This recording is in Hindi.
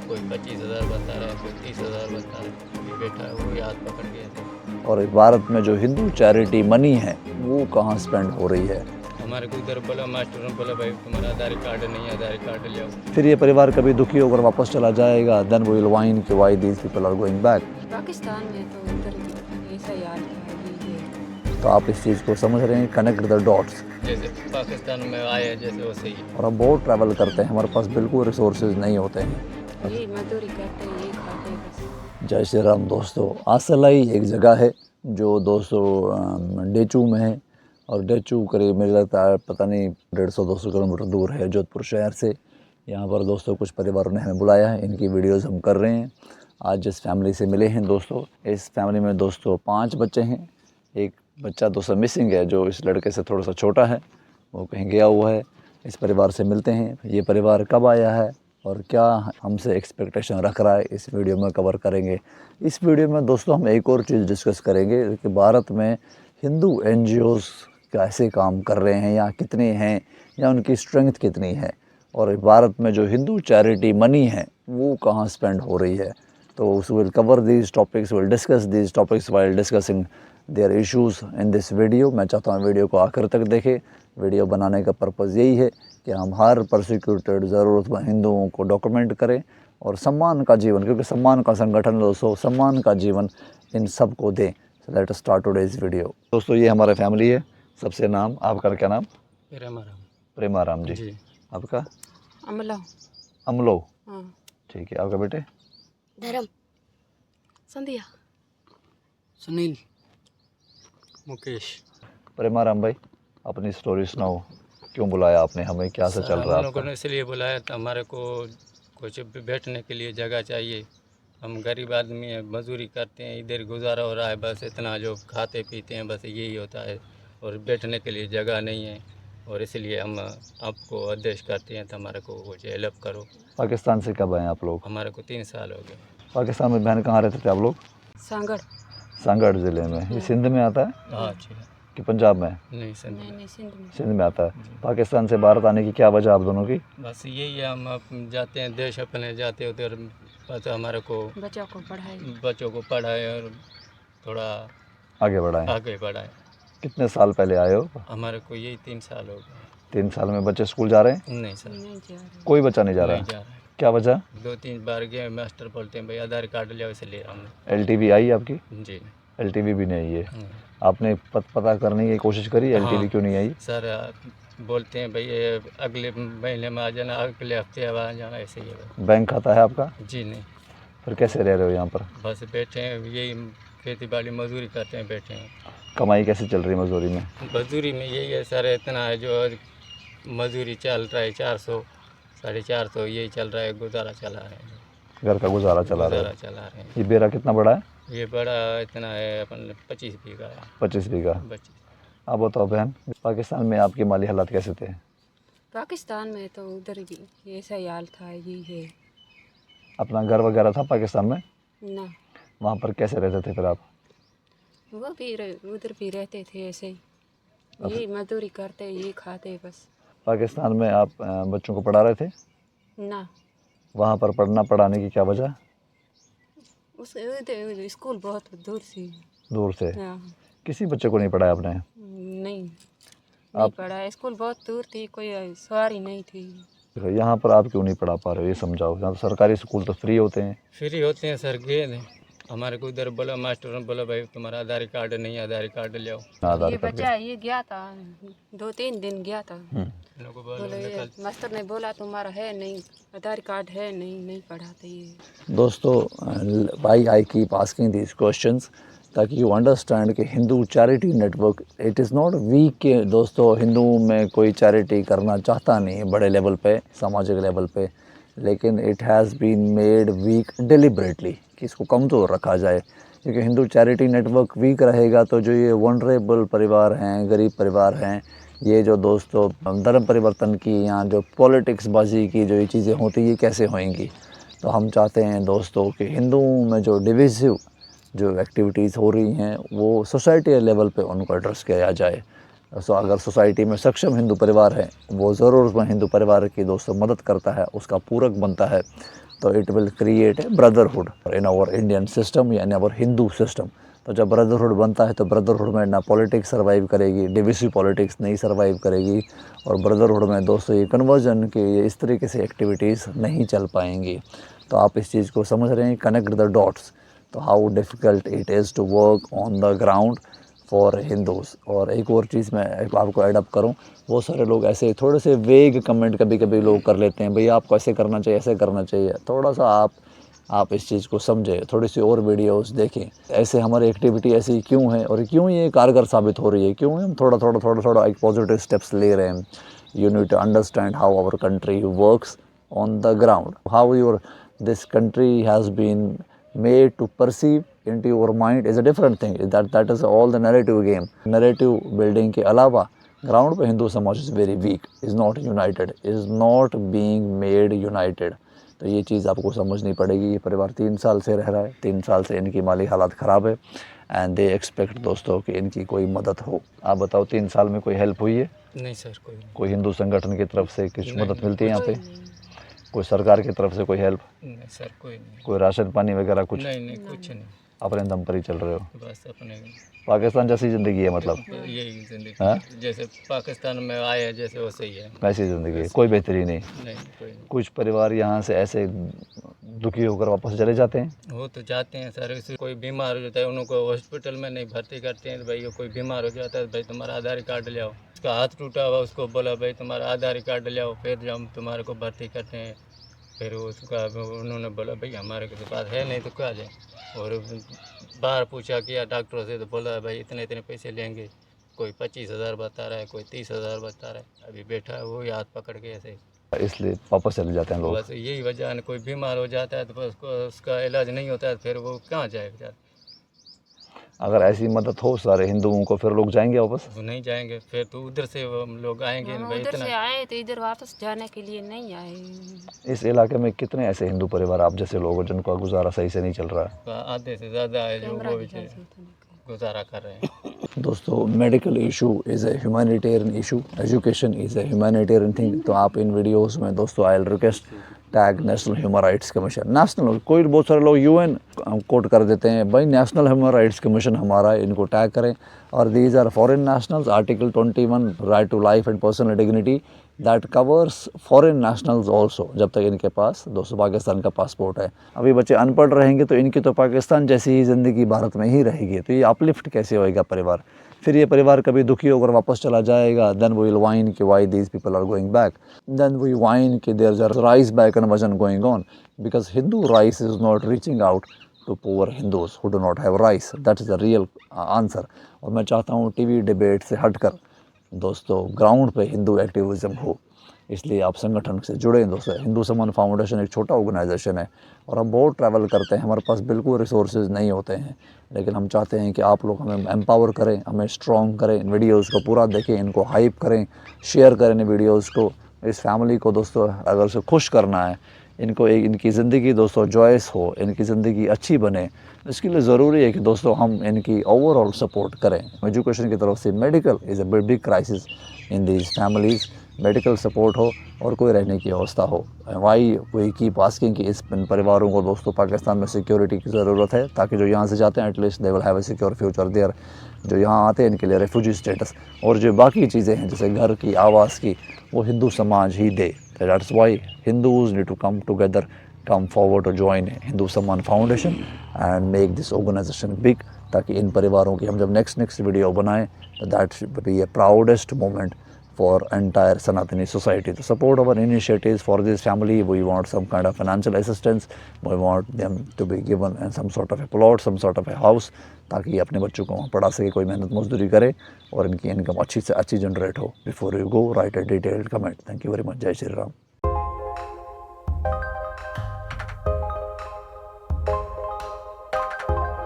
कोई 25,000 बता रहा है, कोई 30,000 बता रहा है। अभी बैठा है, वो ही हाथ पकड़ गए थे। और भारत में जो हिंदू चैरिटी मनी है वो कहाँ स्पेंड हो रही है। हमारे को उधर बोला, मास्टर ने बोला भाई तुम्हारा आधार कार्ड नहीं है, आधार कार्ड ले आओ। फिर ये परिवार कभी दुखी होकर वापस चला जाएगा, देन वी विल वाइन कि why these people are going back. Pakistan में तो उधर भी ऐसा ही हाल था ये। तो आप इस चीज़ को समझ रहे हैं, कनेक्ट द डॉट्स। जैसे पाकिस्तान में आए जैसे वैसे ही। और हम बहुत ट्रैवल करते हैं, हमारे पास बिल्कुल रिसोर्सेज नहीं होते हैं। यही मजदूरी करते हैं, यही खाते हैं बस। जय श्री राम दोस्तों। आसलाई एक जगह है जो दोस्तों डेचू में है, और डेचू करीब मुझे लगता है पता नहीं 150-200 किलोमीटर दूर है जोधपुर शहर से। यहाँ पर दोस्तों कुछ परिवारों ने हमें बुलाया है, इनकी वीडियोस हम कर रहे हैं। आज जिस फैमिली से मिले हैं दोस्तों, इस फैमिली में दोस्तों 5 बच्चे हैं। एक बच्चा दोस्तों मिसिंग है, जो इस लड़के से थोड़ा सा छोटा है, वो कहीं गया हुआ है। इस परिवार से मिलते हैं, ये परिवार कब आया है और क्या हमसे एक्सपेक्टेशन रख रहा है, इस वीडियो में कवर करेंगे। इस वीडियो में दोस्तों हम एक और चीज़ डिस्कस करेंगे कि भारत में हिंदू NGOs कैसे काम कर रहे हैं, या कितने हैं, या उनकी स्ट्रेंथ कितनी है, और भारत में जो हिंदू चैरिटी मनी है वो कहाँ स्पेंड हो रही है। तो will cover these topics, will discuss these topics while discussing their issues in this video. मैं चाहता हूँ वीडियो को आखिर तक देखें। वीडियो बनाने का पर्पज़ यही है कि हम हर परसिक्यूटेड ज़रूरतमंद हिंदुओं को डॉक्यूमेंट करें और सम्मान का जीवन, क्योंकि सम्मान का संगठन दोस्तों सम्मान का जीवन इन सब को दें। So let us start today's video. दोस्तों ये हमारे फैमिली है। सबसे नाम, आपका क्या नाम? प्रेमाराम जी। जी। आपका? अमला। अमलो। हाँ। ठीक है। आपका बेटे? धर्म। संध्या। सुनील। मुकेश। प्रेमाराम भाई, अपनी स्टोरी सुनाओ। क्यों बुलाया आपने हमें, क्या से चल रहा है हम लोगों आपका? ने इसलिए बुलाया था, हमारे को कुछ बैठने के लिए जगह चाहिए। हम गरीब आदमी हैं, मजदूरी करते हैं, इधर गुजारा हो रहा है, बस इतना जो खाते पीते हैं बस यही होता है, और बैठने के लिए जगह नहीं है। और इसलिए हम आपको आदेश करते हैं तो हमारे को कुछ हेल्प करो। पाकिस्तान से कब आए आप लोग? हमारे को 3 साल हो गए। पाकिस्तान में बहन कहाँ रहते थे आप लोग? सांगड़। सांगड़ ज़िले में। ये सिंध में आता है हाँ जी। कि पंजाब में? नहीं सर, नहीं सिंध में। सिंध में आता है। पाकिस्तान से भारत आने की क्या वजह आप दोनों की? बस यही है, हम जाते हैं देश अपने, जाते उधर बस हमारे को बच्चों को पढ़ाई। बच्चों को पढ़ाए और थोड़ा आगे बढ़ाएं। आगे बढ़ाए। कितने साल पहले आए हो? हमारे को यही 3 साल हो गए। 3 साल में बच्चे स्कूल जा रहे हैं? नहीं सर, नहीं जा रहे। कोई बच्चा नहीं जा नहीं रहा? जा रहा है। क्या वजह? 2-3 बार गए, मास्टर बोलते हैं भाई आधार कार्ड ले आओ, इसलिए हमने। LTV आई आपकी? जी LTV भी नहीं है। नहीं। आपने पता करने की कोशिश करी LTV हाँ। क्यों नहीं आई? सर बोलते हैं भाई ये अगले महीने में आ जाना, अगले हफ्ते आ जाना, ऐसे ही है भाई। बैंक खाता है आपका? जी नहीं, फिर कैसे रह रहे हो यहाँ पर? बस बैठे हैं, यही खेती बाड़ी मजदूरी करते हैं, बैठे हैं। कमाई कैसे चल रही है मजदूरी में? मजदूरी में यही है सर, इतना है जो मजदूरी चल रहा है, 400 450 यही चल रहा है, गुजारा चला रहे हैं। घर का गुजारा चला रहे गुजारा हो? चला रहे हैं। ये बेरा कितना बड़ा है? ये बड़ा इतना है अपन 25 बीघा है। 25 बीघा। 25। आप बताओ बहन, पाकिस्तान में आपके माली हालात कैसे थे? पाकिस्तान में तो उधर भी ऐसा ही हाल था, यही है। अपना घर वगैरह था पाकिस्तान में? ना, वहाँ पर कैसे रहते थे फिर आप? वो भी उधर भी रहते थे ऐसे ही, यही मजदूरी करते, यही खाते बस। पाकिस्तान में आप बच्चों को पढ़ा रहे थे? ना, वहाँ पर पढ़ना पढ़ाने की क्या वजह? उस उधर स्कूल बहुत दूर से। दूर से? हाँ। किसी बच्चे को नहीं पढ़ाया आपने? नहीं पढ़ा, स्कूल बहुत दूर थी, कोई सवारी नहीं थी। यहाँ पर आप क्यों नहीं पढ़ा पा रहे हो, ये समझाओ। यहाँ तो सरकारी स्कूल तो फ्री होते हैं। फ्री होते हैं सर, गए थे हमारे को उधर बोला, मास्टर ने बोला भाई तुम्हारा आधार कार्ड नहीं है, आधार कार्ड ले आओ। आधार ये कार्ड बच्चा ये गया था, 2-3 दिन गया था। इन लोगों को बोला, बोले मास्टर ने बोला तुम्हारा है नहीं, आधार कार्ड है नहीं पढ़ाते ये। दोस्तों, I keep asking these questions ताकि यू अंडरस्टैंड कि Hindu charity network it is not weak के दोस्तों। हिंदू में कोई चैरिटी करना चाहता नहीं है बड़े लेवल पे, सामाजिक लेवल पे, लेकिन it has been made weak deliberately कि इसको कमज़ोर रखा जाए। क्योंकि हिंदू चैरिटी नेटवर्क वीक रहेगा तो जो ये वनरेबल परिवार हैं, गरीब परिवार हैं, ये जो दोस्तों धर्म परिवर्तन की या जो पॉलिटिक्स बाजी की जो ये चीज़ें होती ये कैसे होएंगी। तो हम चाहते हैं दोस्तों कि हिंदुओं में जो डिविसिव जो एक्टिविटीज़ हो रही हैं वो सोसाइटी लेवल पे उनको एड्रेस किया जाए। सो अगर सोसाइटी में सक्षम हिंदू परिवार है, वो ज़रूरतमंद हिंदू परिवार की दोस्तों मदद करता है, उसका पूरक बनता है, तो it will create a brotherhood in our Indian system या इन आवर हिंदू सिस्टम। तो जब ब्रदरहुड बनता है तो ब्रदरहुड में ना पॉलिटिक्स सर्वाइव करेगी, डिविसिव पॉलिटिक्स नहीं सर्वाइव करेगी, और ब्रदरहुड में दोस्तों ये कन्वर्जन के ये इस तरीके से एक्टिविटीज़ नहीं चल पाएंगी। तो आप इस चीज़ को समझ रहे हैं, कनेक्ट द डॉट्स। तो how difficult it is to work on the ground for Hindus. और एक और चीज़ मैं आपको एडअप करूं, बहुत सारे लोग ऐसे थोड़े से वेग कमेंट कभी कभी लोग कर लेते हैं, भैया आपको ऐसे करना चाहिए, ऐसे करना चाहिए। थोड़ा सा आप इस चीज़ को समझें, थोड़ी सी और वीडियोस देखें, ऐसे हमारी एक्टिविटी ऐसी क्यों है और क्यों ये कारगर साबित हो रही है, क्यों हम थोड़ा एक पॉजिटिव स्टेप्स ले रहे हैं। You need to understand how our country works on the ground, how this country has been made to perceive into your mind is a different thing. That is all the narrative game. Narrative building के अलावा ground पे हिंदू समाज is very weak, is not united, is not being made united. तो ये चीज़ आपको समझनी पड़ेगी। ये परिवार 3 साल से रह रहा है, 3 साल से इनकी माली हालात ख़राब है एंड दे एक्सपेक्ट दोस्तों कि इनकी कोई मदद हो। आप बताओ 3 साल में कोई हेल्प हुई है? नहीं सर, कोई नहीं। कोई हिंदू संगठन की तरफ से कुछ नहीं, मदद मिलती है यहाँ पे? कोई नहीं। कोई सरकार की तरफ से कोई हेल्प? नहीं सर, कोई नहीं। कोई राशन पानी वगैरह कुछ? नहीं नहीं, कुछ नहीं। अपने दम पर ही चल रहे हो? बस अपने पाकिस्तान जैसी ज़िंदगी है मतलब? यही जिंदगी हाँ? जैसे पाकिस्तान में आए हैं जैसे वैसे ही है। वैसी ज़िंदगी है, कोई बेहतरी नहीं। नहीं, कोई नहीं। कुछ परिवार यहाँ से ऐसे दुखी होकर वापस चले जाते हैं। वो तो जाते हैं सर, इसे कोई बीमार हो जाता है उनको हॉस्पिटल में नहीं भर्ती करते हैं। भाई कोई बीमार हो जाता है, भाई तुम्हारा आधार कार्ड ले आओ। उसका हाथ टूटा हुआ, उसको बोला भाई तुम्हारा आधार कार्ड ले आओ, फिर हम तुम्हारे को भर्ती करते हैं। फिर उसका उन्होंने बोला भाई हमारे के पास है नहीं तो क्या जाए। और बाहर पूछा किया डॉक्टरों से तो बोला भाई इतने इतने पैसे लेंगे। कोई 25,000 बता रहा है, कोई 30,000 बता रहा है। अभी बैठा है वो ही हाथ पकड़ के ऐसे। इसलिए वापस चले जाते हैं लोग। बस यही वजह है, कोई बीमार हो जाता है तो बस उसका इलाज नहीं होता है, फिर वो कहाँ जाएगा। अगर ऐसी मदद हो सारे हिंदुओं को, फिर लोग जाएंगे वापस? वो नहीं जाएंगे, फिर तो उधर से हम लोग आएंगे। हम भाई उधर इतना से आए तो इधर वापस जाने के लिए नहीं आए। इस इलाके में कितने ऐसे हिंदू परिवार आप जैसे लोग हैं जिनका गुजारा सही से नहीं चल रहा है? आधे से ज़्यादा है जो कैमरा वो दिखा दो तो नहीं। गुजारा कर रहे हैं। दोस्तों medical issue is a humanitarian issue, education is a humanitarian thing. तो आप इन वीडियोस में दोस्तों I will request tag national human rights commission. National कोई बहुत सारे लोग UN कोट कर देते हैं, भाई नेशनल ह्यूमन राइट्स कमीशन हमारा है, इनको टैग करें। और these are foreign nationals, article 21 right to life and personal dignity that covers foreign nationals also, जब तक इनके पास दोस्तों पाकिस्तान का पासपोर्ट है। अभी बच्चे अनपढ़ रहेंगे तो इनकी तो पाकिस्तान जैसी ही ज़िंदगी भारत में ही रहेगी। तो ये अपलिफ्ट कैसे होएगा परिवार? फिर ये परिवार कभी दुखी होकर वापस चला जाएगा, देन वी विल वाइन कि why these people are going back, then we whine कि there is a rice back conversion going on, because Hindu rice is not reaching out to poor Hindus who do not have rice. That is the real answer. और मैं चाहता हूँ TV डिबेट से हटकर दोस्तों ग्राउंड पे हिंदू एक्टिविज़म हो, इसलिए आप संगठन से जुड़े हैं दोस्तों। हिंदू सम्मान फाउंडेशन एक छोटा ऑर्गेनाइजेशन है और हम बहुत ट्रैवल करते हैं, हमारे पास बिल्कुल रिसोर्सेज नहीं होते हैं, लेकिन हम चाहते हैं कि आप लोग हमें एम्पावर करें, हमें स्ट्रॉन्ग करें, इन वीडियोज़ को पूरा देखें, इनको हाइप करें, शेयर करें इन वीडियोज़ को। इस फैमिली को दोस्तों अगर उसे खुश करना है, इनको एक इनकी ज़िंदगी दोस्तों जॉयस हो, इनकी ज़िंदगी अच्छी बने, इसके लिए ज़रूरी है कि दोस्तों हम इनकी ओवरऑल सपोर्ट करें। एजुकेशन की तरफ से medical is a big crisis in these families, medical support हो और कोई रहने की व्यवस्था हो। वाई वी कीप आस्किंग कि इस परिवारों को दोस्तों पाकिस्तान में सिक्योरिटी की ज़रूरत है, ताकि जो यहाँ से जाते हैं at least they will have a secure future there. जो यहाँ आते हैं इनके लिए रेफ्यूजी स्टेटस और जो बाकी चीज़ें हैं जैसे घर की, आवास की, वो हिंदू समाज ही दे। That's why Hindus need to come together, come forward to join Hindu Samman Foundation and make this organisation big, ताकि इन परिवारों की हम जब नेक्स्ट वीडियो बनाएं तो that should be A proudest moment for entire Sanatani society. To support our initiatives for this family, we want some kind of financial assistance. We want them to be given some sort of a plot, some sort of a house, ताकि अपने बच्चों को वहाँ पढ़ा सके, कोई मेहनत मजदूरी करे और इनकी इनकम अच्छी से अच्छी जनरेट हो। Before you go, write a detailed comment. Thank you very much. जय श्री राम।